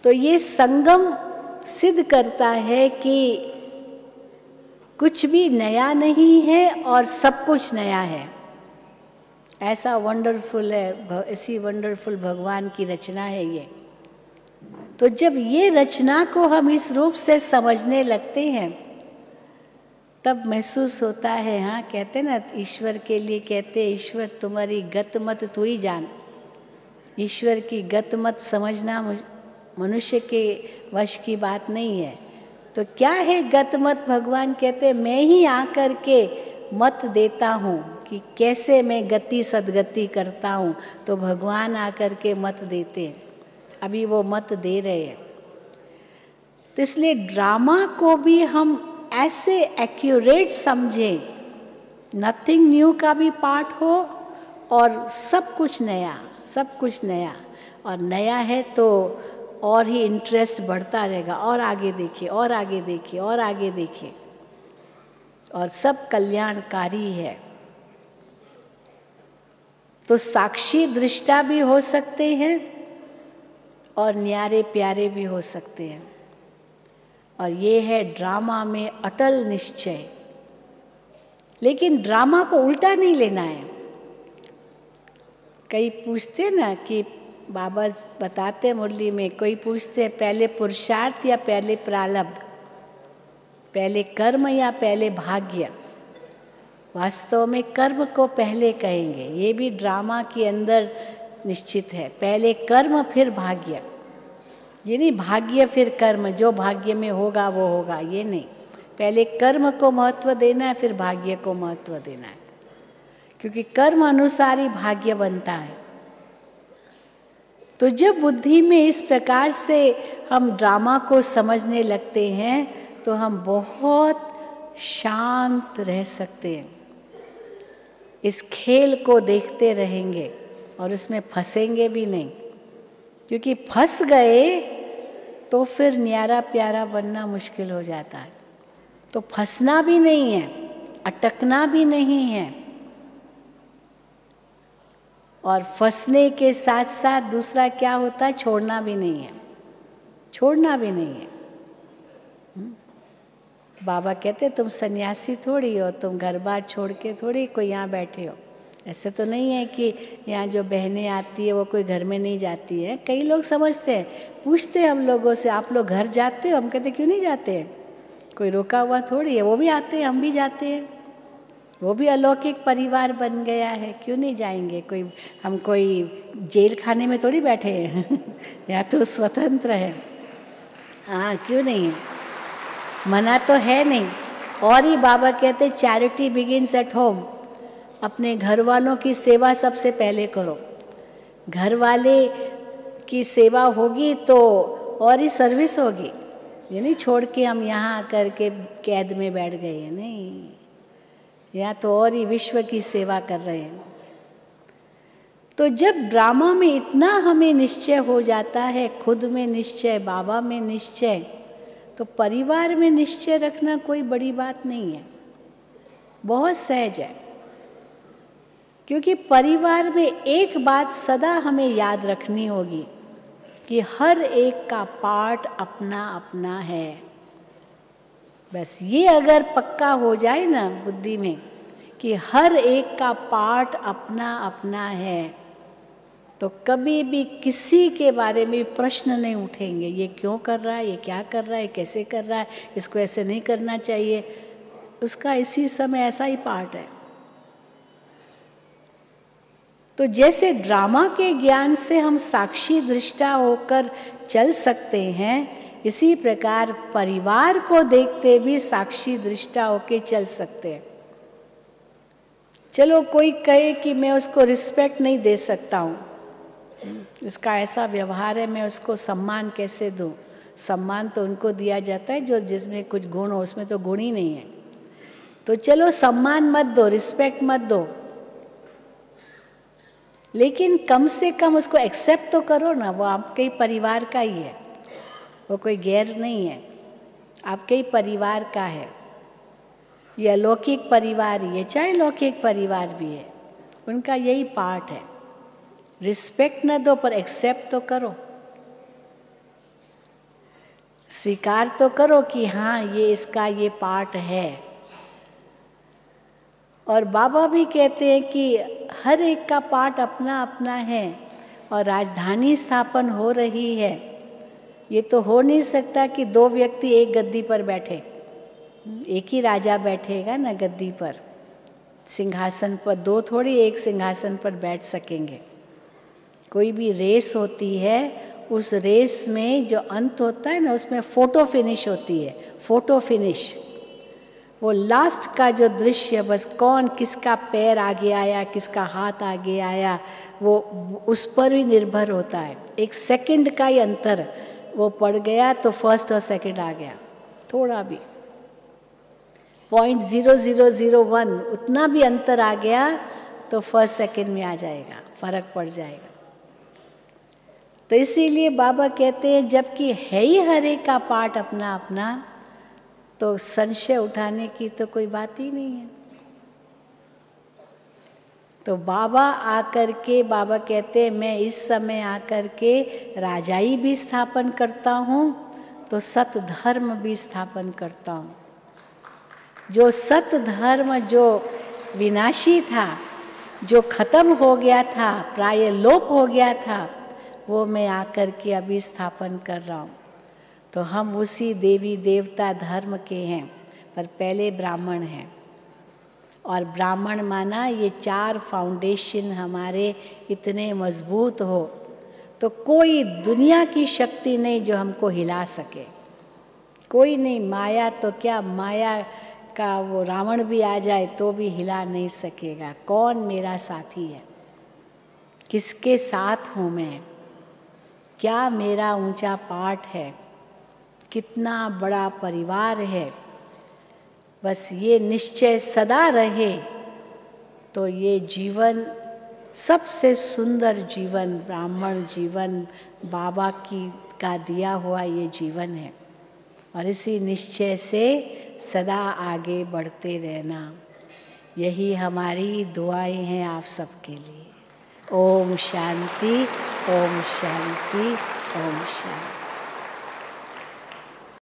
तो ये संगम सिद्ध करता है कि कुछ भी नया नहीं है और सब कुछ नया है। ऐसा वंडरफुल है, ऐसी वंडरफुल भगवान की रचना है ये। तो जब ये रचना को हम इस रूप से समझने लगते हैं, तब महसूस होता है, हाँ कहते ना ईश्वर के लिए कहते, ईश्वर तुम्हारी गत मत तू ही जान। ईश्वर की गत मत समझना मनुष्य के वश की बात नहीं है। तो क्या है गत मत? भगवान कहते मैं ही आकर के मत देता हूँ कि कैसे मैं गति सदगति करता हूँ। तो भगवान आकर के मत देते हैं, अभी वो मत दे रहे हैं। तो इसलिए ड्रामा को भी हम ऐसे एक्यूरेट समझें, नथिंग न्यू का भी पार्ट हो और सब कुछ नया, सब कुछ नया। और नया है तो और ही इंटरेस्ट बढ़ता रहेगा, और आगे देखिए और आगे देखिए और आगे देखिए, और सब कल्याणकारी है। तो साक्षी दृष्टा भी हो सकते हैं और न्यारे प्यारे भी हो सकते हैं। और ये है ड्रामा में अटल निश्चय। लेकिन ड्रामा को उल्टा नहीं लेना है। कई पूछते ना कि बाबा बताते मुरली में, कोई पूछते हैं पहले पुरुषार्थ या पहले प्रारब्ध, पहले कर्म या पहले भाग्य। वास्तव में कर्म को पहले कहेंगे। ये भी ड्रामा के अंदर निश्चित है। पहले कर्म फिर भाग्य, ये नहीं भाग्य फिर कर्म, जो भाग्य में होगा वो होगा, ये नहीं। पहले कर्म को महत्व देना है, फिर भाग्य को महत्व देना है, क्योंकि कर्म अनुसार ही भाग्य बनता है। तो जब बुद्धि में इस प्रकार से हम ड्रामा को समझने लगते हैं तो हम बहुत शांत रह सकते हैं, इस खेल को देखते रहेंगे और उसमें फंसेंगे भी नहीं, क्योंकि फंस गए तो फिर न्यारा प्यारा बनना मुश्किल हो जाता है। तो फंसना भी नहीं है, अटकना भी नहीं है, और फंसने के साथ साथ दूसरा क्या होता है, छोड़ना भी नहीं है, छोड़ना भी नहीं है। बाबा कहते तुम सन्यासी थोड़ी हो, तुम घर बार छोड़ के थोड़ी कोई यहाँ बैठे हो। ऐसे तो नहीं है कि यहाँ जो बहनें आती है वो कोई घर में नहीं जाती है। कई लोग समझते हैं, पूछते हैं हम लोगों से, आप लोग घर जाते हो? हम कहते क्यों नहीं जाते हैं, कोई रोका हुआ थोड़ी है, वो भी आते हैं, हम भी जाते हैं, वो भी अलौकिक परिवार बन गया है, क्यों नहीं जाएंगे। हम कोई जेल खाने में थोड़ी बैठे हैं या तो स्वतंत्र है, हाँ क्यों नहीं है, मना तो है नहीं। और ही बाबा कहते चैरिटी बिगिंस एट होम, अपने घर वालों की सेवा सबसे पहले करो। घर वाले की सेवा होगी तो और ही सर्विस होगी। ये नहीं छोड़ के हम यहाँ आकर के कैद में बैठ गए हैं, नहीं, यहाँ तो और ही विश्व की सेवा कर रहे हैं। तो जब ड्रामा में इतना हमें निश्चय हो जाता है, खुद में निश्चय, बाबा में निश्चय, तो परिवार में निश्चय रखना कोई बड़ी बात नहीं है, बहुत सहज है। क्योंकि परिवार में एक बात सदा हमें याद रखनी होगी कि हर एक का पार्ट अपना अपना है। बस ये अगर पक्का हो जाए ना बुद्धि में कि हर एक का पार्ट अपना अपना है, तो कभी भी किसी के बारे में प्रश्न नहीं उठेंगे, ये क्यों कर रहा है, ये क्या कर रहा है, कैसे कर रहा है, इसको ऐसे नहीं करना चाहिए, उसका इसी समय ऐसा ही पार्ट है। तो जैसे ड्रामा के ज्ञान से हम साक्षी दृष्टा होकर चल सकते हैं, इसी प्रकार परिवार को देखते भी साक्षी दृष्टा होकर चल सकते हैं। चलो कोई कहे कि मैं उसको रिस्पेक्ट नहीं दे सकता हूँ, उसका ऐसा व्यवहार है, मैं उसको सम्मान कैसे दूँ। सम्मान तो उनको दिया जाता है जो जिसमें कुछ गुण हो, उसमें तो गुण ही नहीं है। तो चलो सम्मान मत दो, रिस्पेक्ट मत दो, लेकिन कम से कम उसको एक्सेप्ट तो करो ना, वो आपके ही परिवार का ही है, वो कोई गैर नहीं है, आपके ही परिवार का है। ये अलौकिक परिवार ही है, चाहे लौकिक परिवार भी है, उनका यही पार्ट है। रिस्पेक्ट न दो पर एक्सेप्ट तो करो, स्वीकार तो करो कि हाँ ये इसका ये पार्ट है। और बाबा भी कहते हैं कि हर एक का पार्ट अपना अपना है, और राजधानी स्थापन हो रही है। ये तो हो नहीं सकता कि दो व्यक्ति एक गद्दी पर बैठे, एक ही राजा बैठेगा ना गद्दी पर, सिंहासन पर, दो थोड़ी एक सिंहासन पर बैठ सकेंगे। कोई भी रेस होती है, उस रेस में जो अंत होता है ना, उसमें फोटो फिनिश होती है, फोटो फिनिश, वो लास्ट का जो दृश्य, बस कौन किसका पैर आगे आया, किसका हाथ आगे आया, वो उस पर भी निर्भर होता है। एक सेकंड का ही अंतर वो पड़ गया तो फर्स्ट और सेकंड आ गया, थोड़ा भी 0.0001 उतना भी अंतर आ गया तो फर्स्ट सेकंड में आ जाएगा, फर्क पड़ जाएगा। तो इसीलिए बाबा कहते हैं जबकि है ही हर एक का पार्ट अपना अपना, तो संशय उठाने की तो कोई बात ही नहीं है। तो बाबा आकर के, बाबा कहते हैं मैं इस समय आकर के राजाई भी स्थापन करता हूँ, तो सत धर्म भी स्थापन करता हूँ। जो सत धर्म जो विनाशी था, जो खत्म हो गया था, प्राय लोप हो गया था, वो मैं आकर के अभी स्थापन कर रहा हूँ। तो हम उसी देवी देवता धर्म के हैं, पर पहले ब्राह्मण हैं। और ब्राह्मण माना ये 4 फाउंडेशन हमारे इतने मजबूत हो तो कोई दुनिया की शक्ति नहीं जो हमको हिला सके। कोई नहीं, माया तो क्या, माया का वो रावण भी आ जाए तो भी हिला नहीं सकेगा। कौन मेरा साथी है, किसके साथ हूँ मैं, क्या मेरा ऊंचा पाठ है, कितना बड़ा परिवार है। बस ये निश्चय सदा रहे तो ये जीवन सबसे सुंदर जीवन, ब्राह्मण जीवन, बाबा की का दिया हुआ ये जीवन है। और इसी निश्चय से सदा आगे बढ़ते रहना, यही हमारी दुआएं हैं आप सबके लिए। ओम शांति, ओम शांति, ओम शांति।